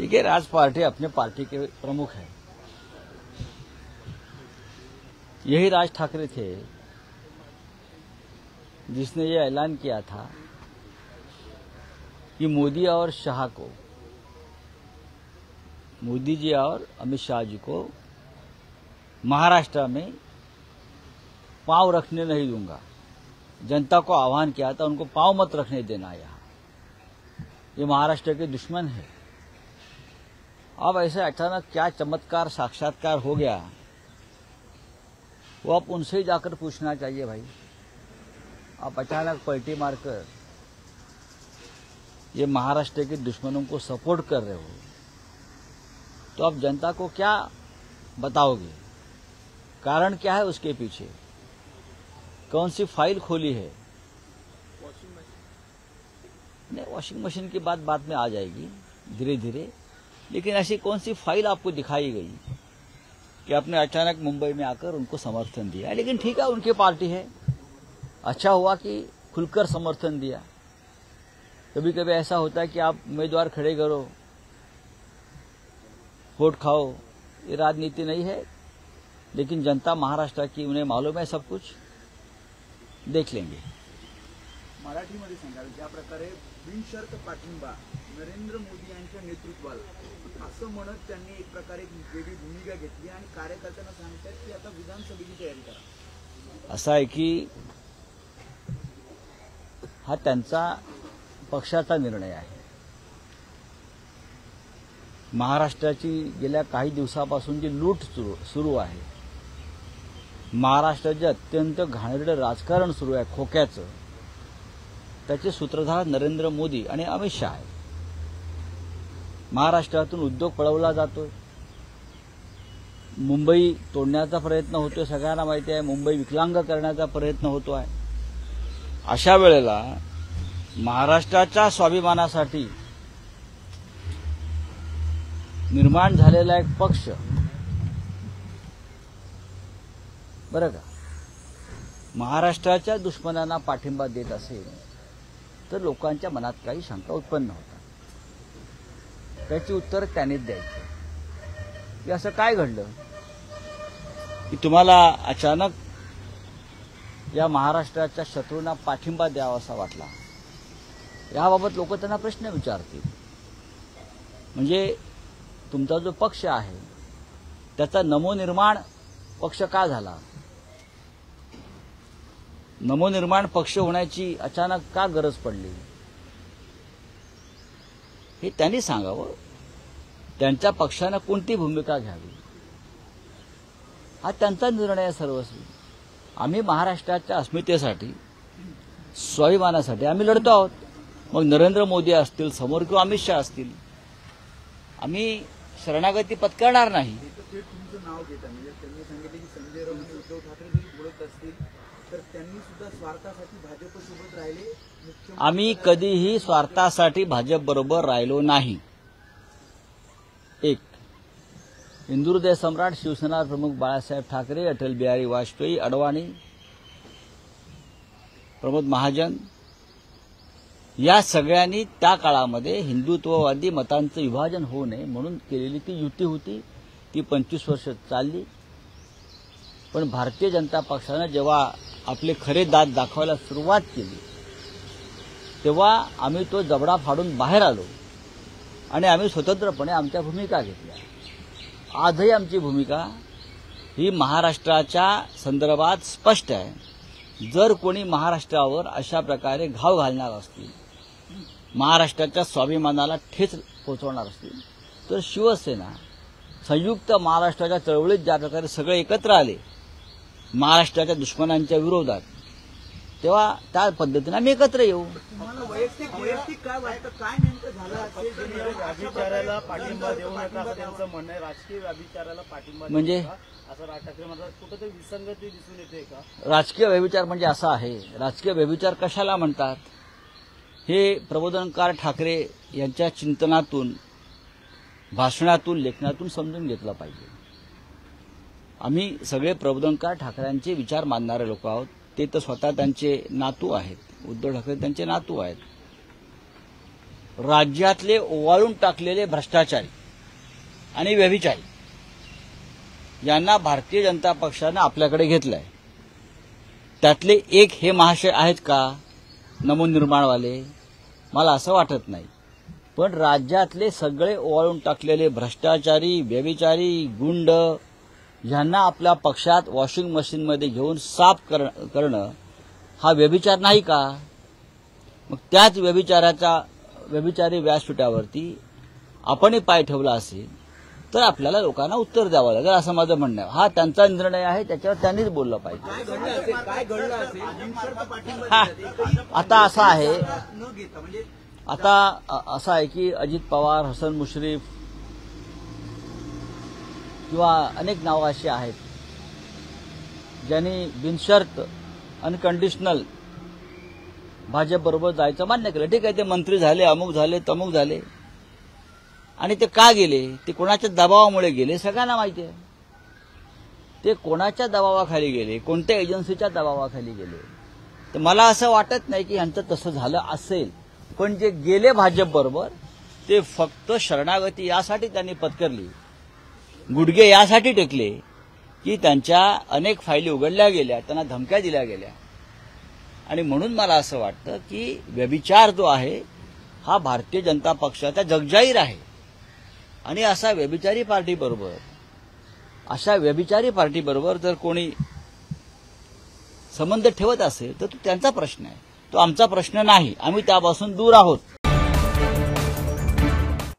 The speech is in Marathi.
देखिए, राज पार्टी अपने पार्टी के प्रमुख है। यही राज ठाकरे थे जिसने ये ऐलान किया था कि मोदी और शाह को, मोदी जी और अमित शाह जी को महाराष्ट्र में पांव रखने नहीं दूंगा। जनता को आह्वान किया था, उनको पांव मत रखने देना। यहाँ ये महाराष्ट्र के दुश्मन है। अब ऐसे अचानक क्या चमत्कार साक्षात्कार हो गया, वो आप उनसे ही जाकर पूछना चाहिए। भाई, आप अचानक पलटी मारकर ये महाराष्ट्र के दुश्मनों को सपोर्ट कर रहे हो, तो आप जनता को क्या बताओगे? कारण क्या है उसके पीछे? कौन सी फाइल खोली है? नहीं, वॉशिंग मशीन की बात बाद में आ जाएगी धीरे धीरे, लेकिन ऐसी कौन सी फाइल आपको दिखाई गई कि आपने अचानक मुंबई में आकर उनको समर्थन दिया? लेकिन ठीक है, उनकी पार्टी है, अच्छा हुआ कि खुलकर समर्थन दिया। कभी कभी ऐसा होता है कि आप उम्मीदवार खड़े करो, वोट खाओ, ये राजनीति नहीं है। लेकिन जनता महाराष्ट्र की, उन्हें मालूम है सब कुछ, देख लेंगे। मराठीमध्ये सांगाल, ज्या प्रकारे बिनशर्त पाठिंबा नरेंद्र मोदी यांच्या नेतृत्वाला असं म्हणत त्यांनी एक प्रकारे वेगळी भूमिका घेतली आणि कार्यकर्त्यांना सांगतात की आता विधानसभेची तयारी करा। असं आहे की हा त्यांचा पक्षाचा निर्णय आहे। महाराष्ट्राची गेल्या काही दिवसापासून जी लूट सुरू आहे, महाराष्ट्राचे अत्यंत घाणेरडं राजकारण सुरू आहे खोक्याचं, त्याचे सूत्रधार नरेंद्र मोदी आणि अमित शाह आहे। महाराष्ट्रातून उद्योग पळवला जातोय, मुंबई तोडण्याचा प्रयत्न होतोय, सगळ्यांना माहिती आहे, मुंबई विकलांग करण्याचा प्रयत्न होतो आहे। अशा वेळेला महाराष्ट्राच्या स्वाभिमानासाठी निर्माण झालेला एक पक्ष, बरं का, महाराष्ट्राच्या दुश्मनांना पाठिंबा देत असेल तर लोकांच्या मनात काही शंका उत्पन्न होतात। त्याची उत्तर त्यांनीच द्यायची की असं काय घडलं की तुम्हाला अचानक या महाराष्ट्राच्या शत्रूंना पाठिंबा द्यावा असा वाटला। याबाबत लोक त्यांना प्रश्न विचारतील। म्हणजे तुमचा जो पक्ष आहे त्याचा नवनिर्माण पक्ष का झाला? नवनिर्माण पक्ष होण्याची अचानक का गरज पडली, हे त्यांनी सांगावं। त्यांच्या पक्षानं कोणती भूमिका घ्यावी हा त्यांचा निर्णय आहे सर्वस्वी। आम्ही महाराष्ट्राच्या अस्मितेसाठी, स्वाभिमानासाठी आम्ही लढतो आहोत। मग नरेंद्र मोदी असतील समोर किंवा अमित शाह असतील, आम्ही शरणागती पत्करणार नाही। तुमचं नाव घेता, म्हणजे त्यांनी सांगितले की संजय राऊत आणि उद्धव ठाकरे जरी बोलत असतील तर त्यांनी सुद्धा स्वार्थासाठी भाजपसोबत राहिले। आम्ही कधीही स्वार्थासाठी भाजप बरोबर राहिलो नाही। एक, हिंदू हृदय सम्राट शिवसेना प्रमुख बाळासाहेब ठाकरे, अटल बिहारी वाजपेयी, अडवाणी, प्रमोद महाजन या सगळ्यांनी त्या काळामध्ये हिंदुत्ववादी मतांचं विभाजन होऊ नये म्हणून केलेली ती युती होती। ती 25 वर्ष चालली। पण भारतीय जनता पक्षानं जेव्हा आपले खरे दात दाखवायला सुरुवात केली तेव्हा आम्ही तो जबडा फाडून बाहेर आलो आणि आम्ही स्वतंत्रपणे आमच्या भूमिका घेतल्या। आजही आमची भूमिका ही महाराष्ट्राच्या संदर्भात स्पष्ट आहे। जर कोणी महाराष्ट्रावर अशा प्रकारे घाव घालणार असतील, महाराष्ट्राच्या स्वाभिमानाला ठेच पोहोचवणार असतील, तर शिवसेना संयुक्त महाराष्ट्राच्या चळवळीत ज्या प्रकारे सगळे एकत्र आले महाराष्ट्राच्या दुश्मनांच्या विरोधात, तेव्हा त्या पद्धतीने आम्ही एकत्र येऊ। तुम्हाला वैयक्तिक काय वाटतं, काय नेमकं झालं असेल? व्याभिचाराला पाठिंबा देऊ नका असं त्यांचं म्हणणं आहे। राजकीय व्याभिचाराला पाठिंबा म्हणजे असं राज ठाकरे म्हणतात, कुठेतरी विसंगती दिसून येते का? राजकीय व्यभिचार म्हणजे असा आहे, राजकीय व्यभिचार कशाला म्हणतात हे प्रबोधनकार ठाकरे यांच्या चिंतनातून, भाषणातून, लेखनातून समजून घेतलं पाहिजे। आम्ही सगळे प्रबोधनकार ठाकरेंचे विचार मानणारे लोक आहोत। ते तर स्वतः त्यांचे नातू आहेत, उद्धव ठाकरे त्यांचे नातू आहेत। राज्यातले ओवाळून टाकलेले भ्रष्टाचारी आणि व्यभिचारी यांना भारतीय जनता पक्षानं आपल्याकडे घेतलंय. त्यातले एक हे महाशय आहेत का नवनिर्माणवाले? मला असं वाटत नाही. पण राज्यातले सगळे ओवाळून टाकलेले भ्रष्टाचारी, व्यभिचारी, गुंड यांना आपल्या पक्षात वॉशिंग मशीनमध्ये घेऊन साफ करणं हा व्यभिचार नाही का? मग त्याच व्यभिचारी व्यासपीठावरती आपणही पाय ठेवला असेल तर आपल्याला लोकांना उत्तर द्यावं लागेल असं माझं म्हणणं आहे. हा त्यांचा निर्णय आहे, त्याच्यावर त्यांनीच बोललं पाहिजे. काय घडलं असेल बिनशर्त पाठिंबा हा, देण्यात एकही आता असं आहे न घेता म्हणजे आता असं आहे की अजित पवार, हसन मुश्रीफ किंवा अनेक नावं अशी आहेत ज्यांनी बिनशर्त अनकंडिशनल भाजपबरोबर जायचं मान्य केलं. ठीक आहे, ते मंत्री झाले, अमुक झाले, तमुक झाले. आणि ते का गेले? ते कोणाच्या दबावामुळे गेले सगळ्यांना माहिती आहे. ते कोणाच्या दबावाखाली गेले, कोणत्या एजन्सीच्या दबावाखाली गेले. तर मला असं वाटत नाही की यांचं तसं झालं असेल. पण जे गेले भाजपबरोबर ते फक्त शरणागती यासाठी त्यांनी पत्करली, गुडघे यासाठी टेकले की त्यांच्या अनेक फायली उघडल्या गेल्या, त्यांना धमक्या दिल्या गेल्या. आणि म्हणून मला असं वाटतं की व्यभिचार जो आहे हा भारतीय जनता पक्षाचा जगजाहीर आहे. आणि अशा व्यभिचारी पार्टीबरोबर जर कोणी संबंध ठेवत असेल तर तो त्यांचा प्रश्न आहे, तो आमचा प्रश्न नाही. आम्ही त्यापासून दूर आहोत.